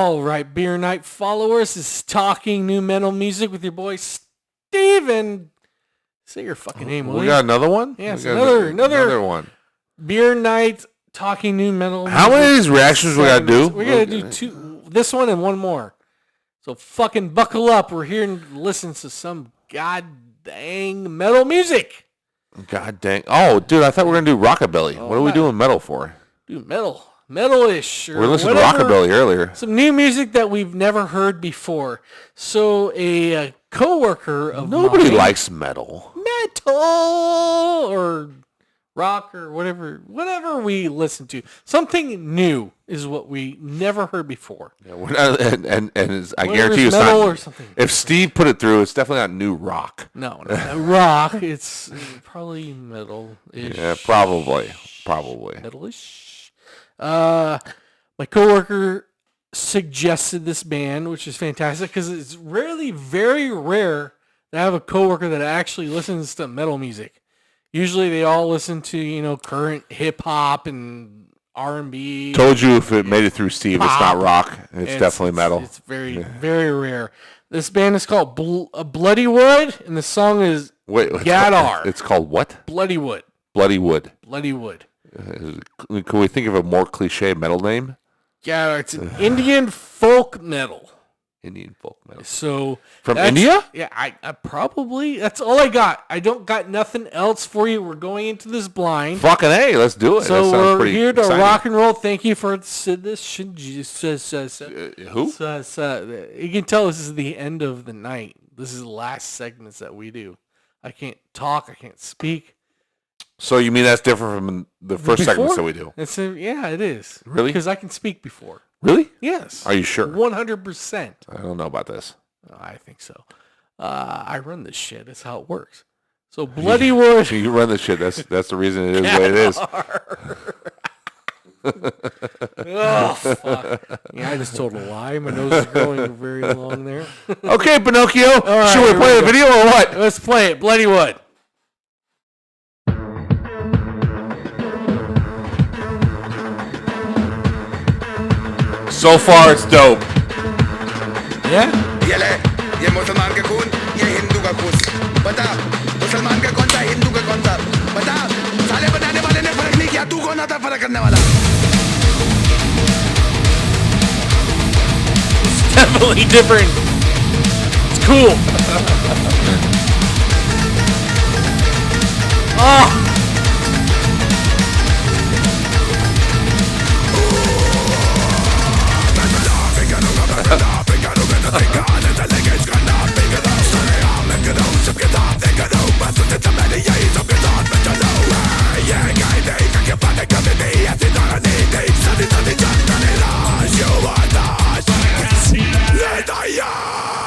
All right, Beer Night followers, this is Talking New Metal Music with your boy Steven. Say your fucking name, We got another one? Yes, another one. Beer Night Talking New Metal How Music many of these reactions we got to do? We're going to do two, this one and one more. So fucking buckle up. We're here to listen to some god dang metal music. God dang. Oh, dude, I thought we were going to do rockabilly. What are we doing metal for? Dude, metal-ish. We're listening to rockabilly earlier. Some new music that we've never heard before. So a coworker of Nobody mine, likes metal. Or rock or whatever we listen to. Something new is what we never heard before. Yeah, we're not, and I guarantee you it's metal not. Or something. If Steve put it through, it's definitely not new rock. No, rock. It's probably metal-ish. Yeah, probably. Metal-ish. My coworker suggested this band, which is fantastic because it's very rare to have a coworker that actually listens to metal music. Usually they all listen to, current hip hop and R&B. Told you if it made it through Steve, it's not rock. It's definitely metal. It's very rare. This band is called Bloodywood, and the song is Gaddaar. It's called what? Bloodywood. Bloodywood. Can we think of a more cliche metal name? Gaddaar. It's an Indian folk metal. So from India? Yeah, I probably that's all I got. I don't got nothing else for you. We're going into this blind. Fucking A, let's do it. So we're here to rock and roll. Thank you for this. Who? You can tell this is the end of the night. This is the last segments that we do. I can't talk. I can't speak. So you mean that's different from the first segments that we do? Yeah, it is. Really? Because I can speak before. Really? Yes. Are you sure? 100%. I don't know about this. I think so. I run this shit. That's how it works. So Bloodywood. You run this shit. That's the reason it is what it is. Oh, fuck. Yeah, I just told a lie. My nose is growing very long there. Okay, Pinocchio. Right, should we play the video or what? Let's play it. Bloodywood. So far, it's dope. Yeah? ये मुसलमान के खून ये हिंदू का खून बता मुसलमान का कौन सा हिंदू का कौन सा बता साले बनाने वाले ने फर्क नहीं किया तू कौन आता फर्क करने वाला It's definitely different. It's cool. Oh.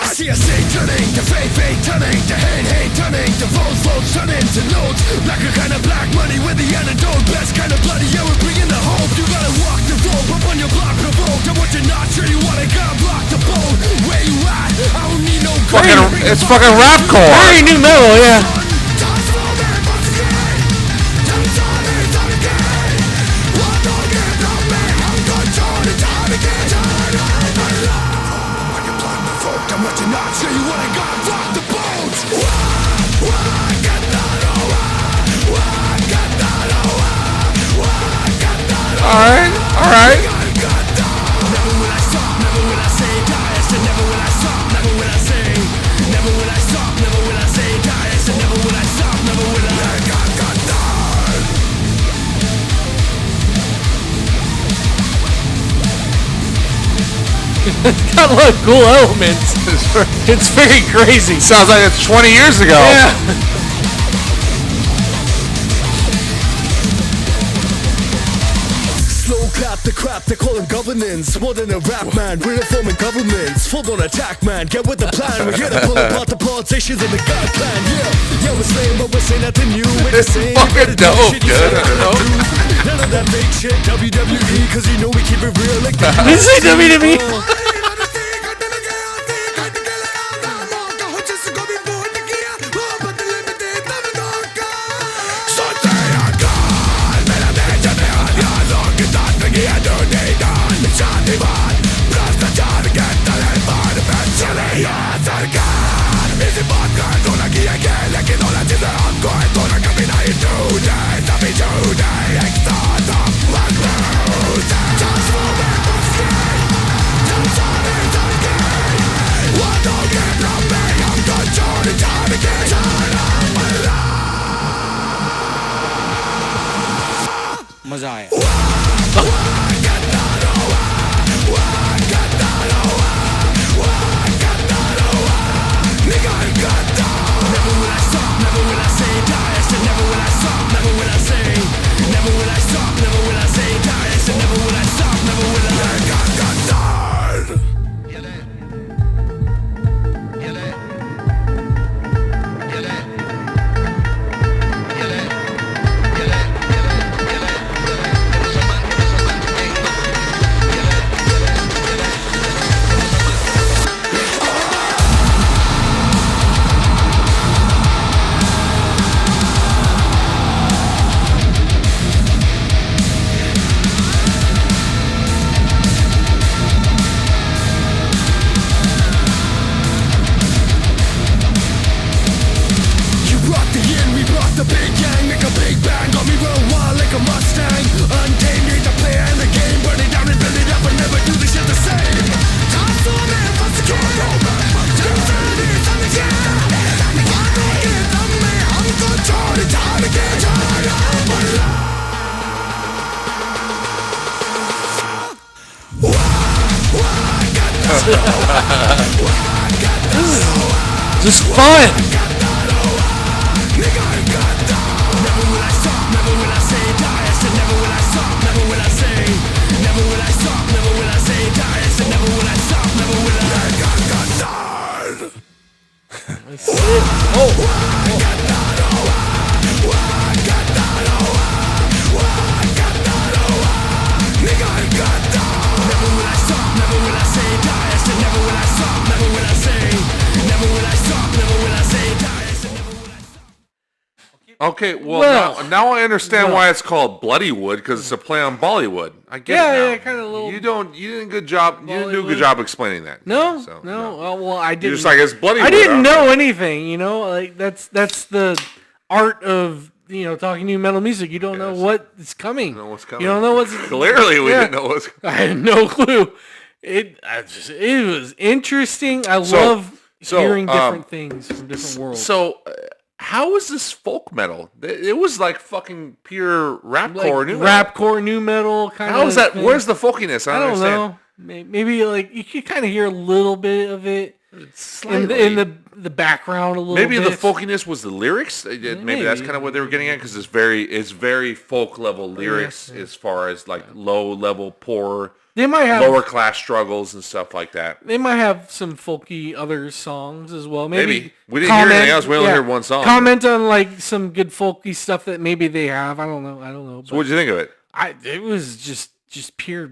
I see a state turning to fake turning to hate turning to votes turning to notes like a kind of black money with the antidote best kind of bloody yeah we're bringing the hope you gotta walk the rope up on your block provoked and what you're not sure you wanna gotta block the boat where you at I don't need no It's fucking rapcore. Very new metal, yeah. All right. It's got a lot of cool elements. It's very crazy. Sounds like it's 20 years ago. Yeah. Slow clap the crap they call him governance. More than a rap man, we're reforming governments. Full on attack man, get with the plan. We're here to pull apart the politicians and the God plan. Yeah, we're saying but we're saying nothing new. It's fucking dope, dude. None of that fake shit, WWE, cause you know we keep it real like that. Did you say WWE? Shut मजा आया. This is fun. Okay, well, now I understand why it's called Bloodywood, because it's a play on Bollywood. I get it now. Yeah, kind of a little. You didn't do a good job explaining that. No, So, no. Well, I didn't. You're just like, it's Bloodywood. I didn't know anything. You know, like that's the art of talking new metal music. You don't know what is coming. You don't know what's coming. You don't know what's Clearly, we didn't know what's coming. I had no clue. It was interesting. I love hearing different things from different worlds. So, how is this folk metal? It was like fucking pure rapcore, new metal. Rapcore, new metal kind of. How is that? thing. Where's the folkiness? I don't understand. Know. Maybe like you could kind of hear a little bit of it in the background a little bit. Maybe the folkiness was the lyrics. Maybe that's kind of what they were getting at, because it's very folk level lyrics as far as like low level poor. They might have lower class struggles and stuff like that. They might have some folky other songs as well. Maybe we didn't hear anything else. We only heard one song. Comment on like some good folky stuff that maybe they have. I don't know. So what did you think of it? It was just pure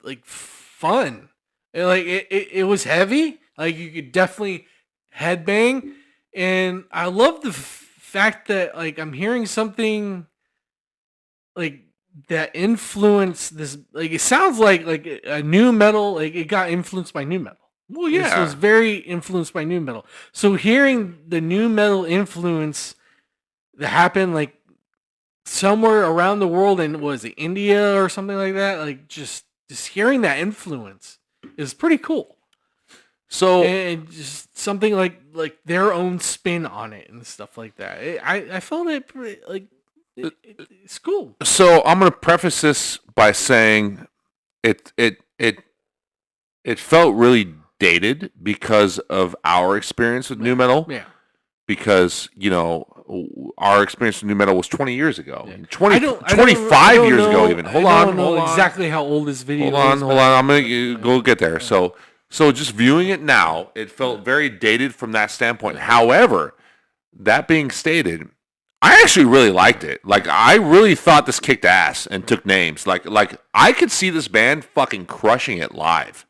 like fun. It was heavy. Like you could definitely headbang, and I love the fact that like I'm hearing something like that influenced this. Like it sounds like a new metal. Like it got influenced by new metal. Well, yeah, this was very influenced by new metal. So hearing the new metal influence that happened like somewhere around the world, and was it India or something like that? Like just hearing that influence is pretty cool. So and just something like their own spin on it and stuff like that. I found it pretty, like it's cool. So I'm gonna preface this by saying it felt really dated because of our experience with new metal. Yeah. Because our experience with new metal was 20 years ago. Yeah. 25 years ago even. Hold on. Exactly how old this video is. Hold on. I'm gonna go get there. So just viewing it now, it felt very dated from that standpoint. However, that being stated, I actually really liked it. Like I really thought this kicked ass and took names. Like I could see this band fucking crushing it live.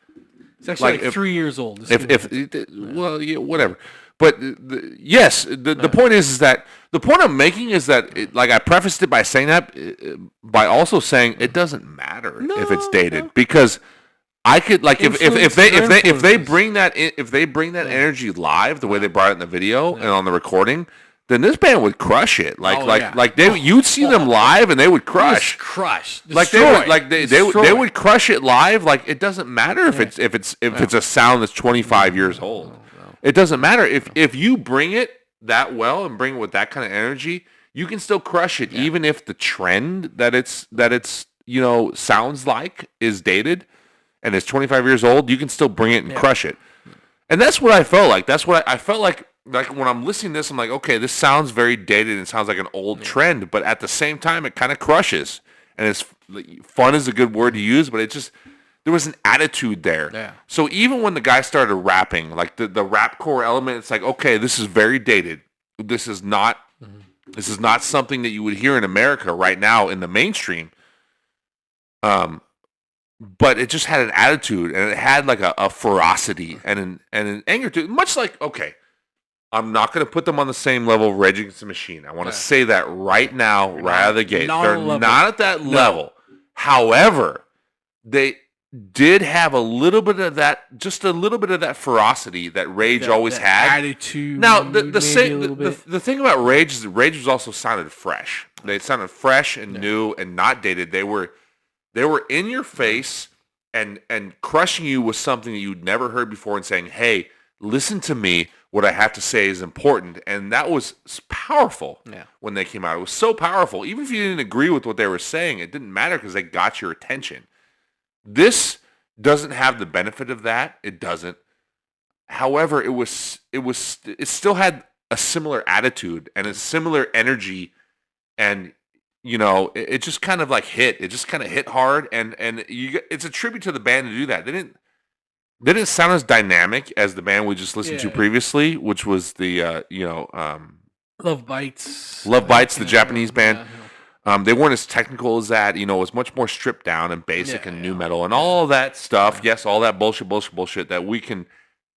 It's actually like 3 years old. Well, yeah, whatever. But the point is that the point I'm making is that like I prefaced it by saying that by also saying it doesn't matter if it's dated, because I could like if they bring that energy live the way they brought it in the video and on the recording, then this band would crush it. Like you'd see them live and they would crush. Crush. Like they would crush it live. Like it doesn't matter if it's a sound that's 25 years old. It doesn't matter if you bring it that well and bring it with that kind of energy, you can still crush it even if the trend that it's sounds like is dated and it's 25 years old. You can still bring it and crush it. And that's what I felt like. That's what I felt like. Like when I'm listening to this, I'm like, okay, this sounds very dated and it sounds like an old trend, but at the same time, it kind of crushes. And it's fun is a good word to use, but there was an attitude there. Yeah. So even when the guy started rapping, like the rap core element, it's like, okay, this is very dated. This is not something that you would hear in America right now in the mainstream. But it just had an attitude and it had like a ferocity and an anger to it. Much like, okay, I'm not going to put them on the same level of Rage Against the Machine. I want to say that right now, right out of the gate. They're not at that level. However, they did have a little bit of that, just a little bit of that ferocity that Rage always had. Attitude. Now, the thing about Rage is that Rage was also sounded fresh. They sounded fresh and new and not dated. They were in your face and crushing you with something that you'd never heard before and saying, hey, listen to me. What I have to say is important. And that was powerful when they came out. It was so powerful. Even if you didn't agree with what they were saying, it didn't matter because they got your attention. This doesn't have the benefit of that. It doesn't. However, it still had a similar attitude and a similar energy. And, it just kind of like hit. It just kind of hit hard. And it's a tribute to the band to do that. They didn't sound as dynamic as the band we just listened to previously, which was the Love Bites. The Japanese band. They weren't as technical as that. It was much more stripped down and basic and new metal and all that stuff. Yes, all that bullshit that we can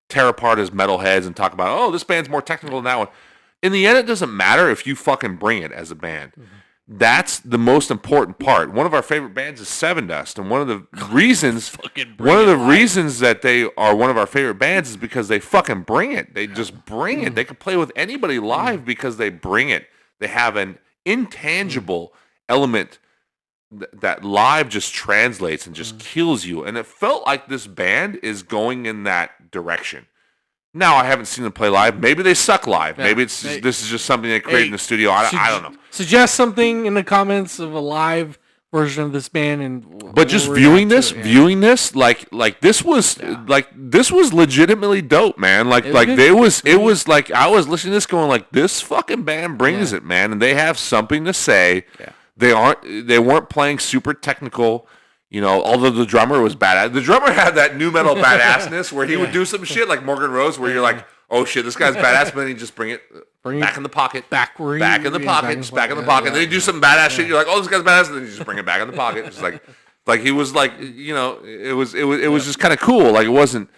tear apart as metalheads and talk about, oh, this band's more technical than that one. In the end, it doesn't matter if you fucking bring it as a band. Mm-hmm. That's the most important part. One of our favorite bands is Seven Dust, and one of the reasons that they are one of our favorite bands is because they fucking bring it. They just bring it. They can play with anybody live because they bring it. They have an intangible element that live just translates and just kills you. And it felt like this band is going in that direction. Now, I haven't seen them play live. Maybe they suck live. Yeah. Maybe this is just something they created in the studio. I don't know. Suggest something in the comments of a live version of this band, but just viewing this, like this was legitimately dope, man. It was like I was listening to this going like, this fucking band brings it, man, and they have something to say. Yeah. They weren't playing super technical. Although the drummer was badass. The drummer had that new metal badassness where he would do some shit like Morgan Rose where you're like, oh shit, this guy's badass, but then he just bring it back in the pocket. Back in the pocket. Then he do some badass shit. You're like, oh, this guy's badass, and then you just bring it back in the pocket. It's like he was like, it was just kind of cool. Like it wasn't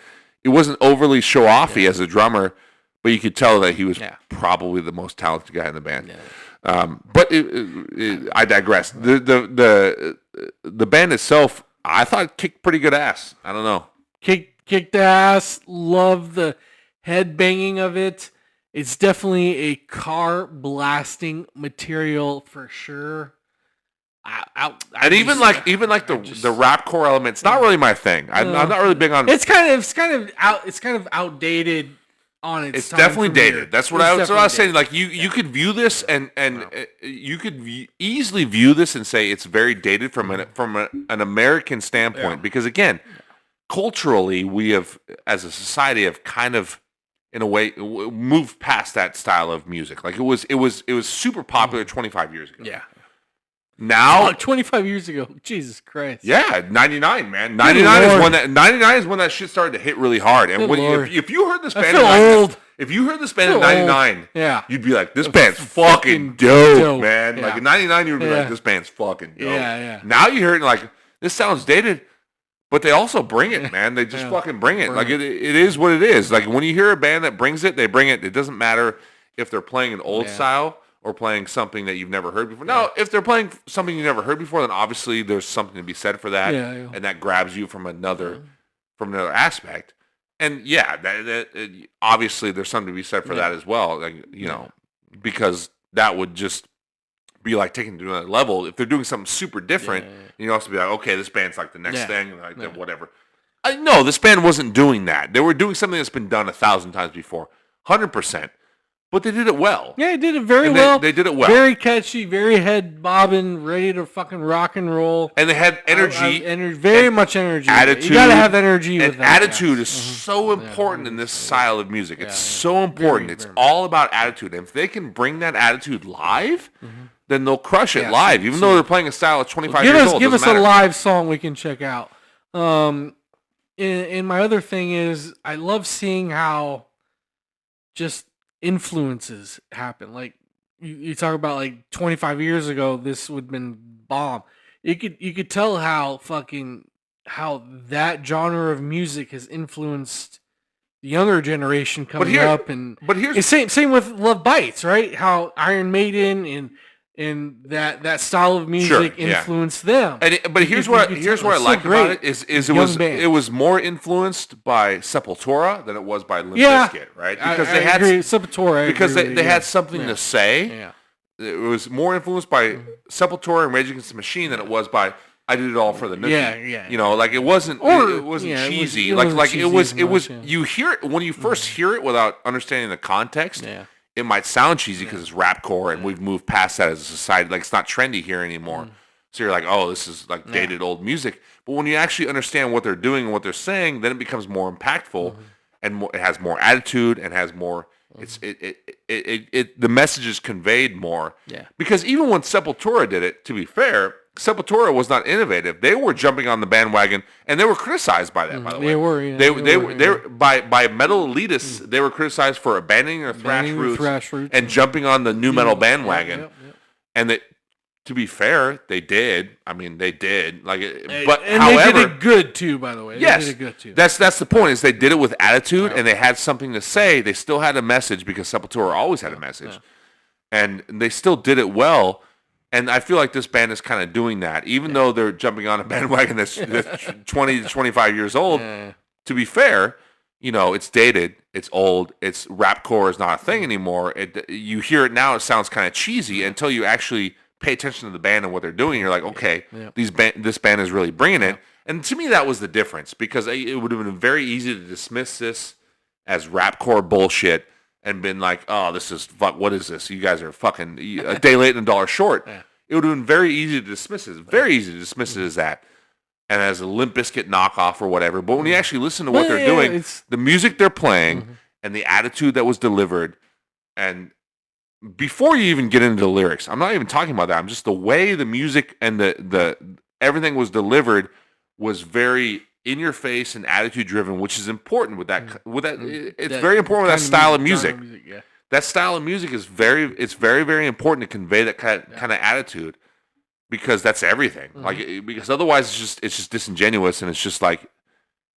overly show offy as a drummer, but you could tell that he was probably the most talented guy in the band. Yeah. But I digress. The band itself, I thought kicked pretty good ass. I don't know. Kicked ass. Love the head banging of it. It's definitely a car blasting material for sure. Even the rap core elements, not really my thing. I'm not really big on. It's kind of outdated. It's definitely dated. That's what I was saying. Like you could view this and you could easily view this and say it's very dated from an American standpoint because again, culturally we have as a society have kind of in a way moved past that style of music. Like it was super popular 25 years ago. Yeah. Now 25 years ago, Jesus Christ. Yeah, 99, man. 99 is when that shit started to hit really hard. And if you heard this band in 99, you'd be like, this band's fucking dope, man. Yeah. Like in 99 you would be like, this band's fucking dope. Yeah. Now you hear it like, this sounds dated, but they also bring it, man. They just fucking bring it. Like it is what it is. Like when you hear a band that brings it, they bring it. It doesn't matter if they're playing an old style or playing something that you've never heard before. Now, if they're playing something you've never heard before, then obviously there's something to be said for that, and that grabs you from another aspect. And obviously there's something to be said for that as well. Like because that would just be like taking it to another level. If they're doing something super different, you also be like, okay, this band's like the next thing, like whatever. No, this band wasn't doing that. They were doing something that's been done 1,000 times before, 100%. But they did it well. Yeah, they did it very well. They did it well. Very catchy, very head bobbing, ready to fucking rock and roll. And they had energy. Very much energy. Attitude. You gotta have energy with and that. attitude is so important in this style of music. It's so important. It's all about attitude. And if they can bring that attitude live, then they'll crush it live. Even though they're playing a style of 25 years old. Give us a live song we can check out. And my other thing is, I love seeing how just influences happen. Like you talk about like 25 years ago, this would have been bomb. You could tell how that genre of music has influenced the younger generation coming up. But here's same with Love Bites, right? How Iron Maiden and that style of music influenced them. But here's what I like about it is it was more influenced by Sepultura than it was by Limp Bizkit, right? Because they had Sepultura because they had something to say. Yeah. It was more influenced by Sepultura and Rage Against the Machine than it was by I Did It All for the Nookie. Yeah. You know, like it wasn't cheesy. You hear it when you first hear it without understanding the context. Yeah. It might sound cheesy because it's rapcore and we've moved past that as a society. Like it's not trendy here anymore. So you're like, oh, this is like dated old music. But when you actually understand what they're doing and what they're saying, then it becomes more impactful and it has more attitude and has more. The message is conveyed more. Yeah. Because even when Sepultura did it, to be fair, Sepultura was not innovative. They were jumping on the bandwagon, and they were criticized by that. By the way, they were by metal elitists. They were criticized for abandoning their thrash roots and jumping on the new metal bandwagon. And to be fair, they did. I mean, they did. However, they did it good too. By the way, yes, they did it good too. That's the point. Is they did it with attitude, and they had something to say. They still had a message because Sepultura always had a message, and they still did it well. And I feel like this band is kind of doing that, even though they're jumping on a bandwagon that's 20 to 25 years old. To be fair, you know, it's dated, it's old, it's rapcore is not a thing anymore. You hear it now, it sounds kind of cheesy until you actually pay attention to the band and what they're doing. You're like, okay, this band is really bringing it. And to me, that was the difference because it would have been very easy to dismiss this as rapcore bullshit. And been like, oh, this is fuck. What is this? You guys are fucking a day late and a dollar short. It would have been very easy to dismiss it. Very easy to dismiss it as that, and as a Limp Bizkit knockoff or whatever. But when you actually listen to what they're doing, the music they're playing, and the attitude that was delivered, and before you even get into the lyrics, I'm not even talking about that. I'm just the way the music and the everything was delivered was very in your face and attitude driven, which is important with that. It's very important with that style of music. That style of music is very, very important to convey that kind of attitude because that's everything. Because otherwise it's just disingenuous and it's just like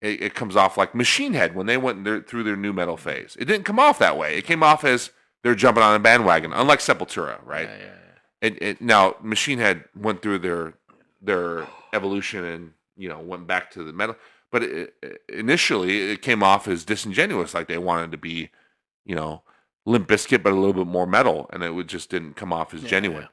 it comes off like Machine Head when they went through their new metal phase. It didn't come off that way. It came off as they're jumping on a bandwagon, unlike Sepultura, right? Now Machine Head went through their evolution and went back to the metal. But initially, it came off as disingenuous, like they wanted to be, Limp Bizkit, but a little bit more metal, and it just didn't come off as genuine.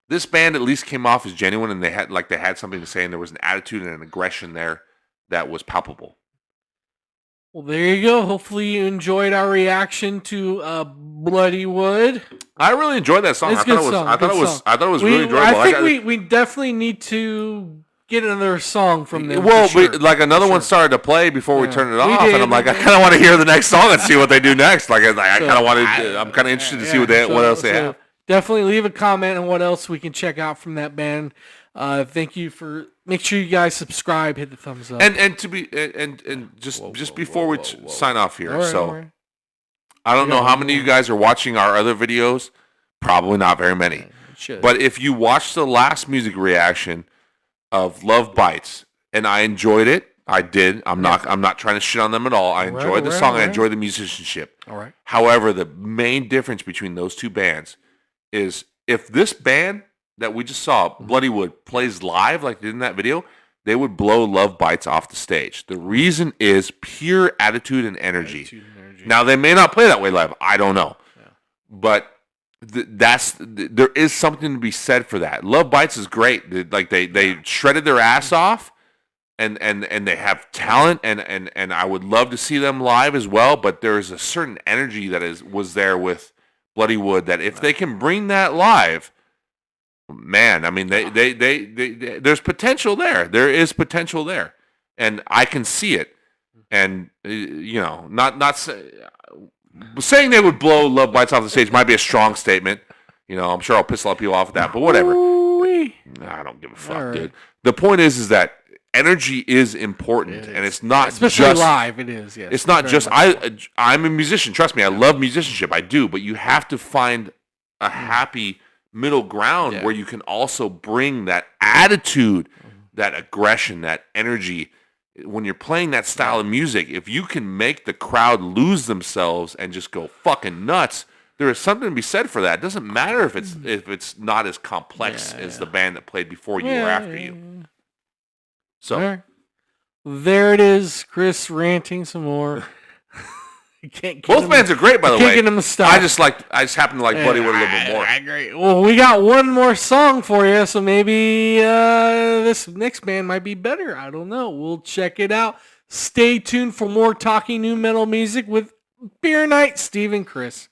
This band at least came off as genuine, and they had something to say, and there was an attitude and an aggression there that was palpable. Well, there you go. Hopefully, you enjoyed our reaction to Bloodywood. I really enjoyed that song. I thought it was really enjoyable. I think we definitely need to get another song from them. Well, another one started to play before we turned it off, and I'm like, I kind of want to hear the next song and see what they do next. I'm kind of interested to see what else they have. Definitely leave a comment on what else we can check out from that band. Thank you make sure you guys subscribe, hit the thumbs up, and just before we sign off here. I don't know how many of you guys are watching our other videos. Probably not very many. But if you watched the last music reaction of Love Bites, and I enjoyed it. I did. I'm not trying to shit on them at all. I enjoyed the song. I enjoyed the musicianship. All right. However, the main difference between those two bands is if this band that we just saw, Bloodywood, plays live like they did in that video, they would blow Love Bites off the stage. The reason is pure attitude and energy. Now, they may not play that way live. I don't know. Yeah. but there is something to be said for that. Love Bites is great. Like they shredded their ass off, and they have talent, and I would love to see them live as well. But there is a certain energy that was there with Bloodywood that if they can bring that live, man, I mean they there's potential there. There is potential there, and I can see it. And not saying they would blow Love Bites off the stage might be a strong statement. I'm sure I'll piss a lot of people off with that, but whatever. I don't give a fuck, dude. The point is that energy is important, and it's not especially just live. It is, yes. It's not just I'm a musician. Trust me, I love musicianship. I do, but you have to find a happy middle ground where you can also bring that attitude, that aggression, that energy. When you're playing that style of music, if you can make the crowd lose themselves and just go fucking nuts, there is something to be said for that. It doesn't matter if it's not as complex as the band that played before you or after you. So there it is, Chris ranting some more. Both bands are great, by the way. Can't get them to stop. I just happen to like Bloodywood a little bit more. I agree. Well, we got one more song for you, so maybe this next band might be better. I don't know. We'll check it out. Stay tuned for more talking new metal music with Beer Night, Steve and Chris.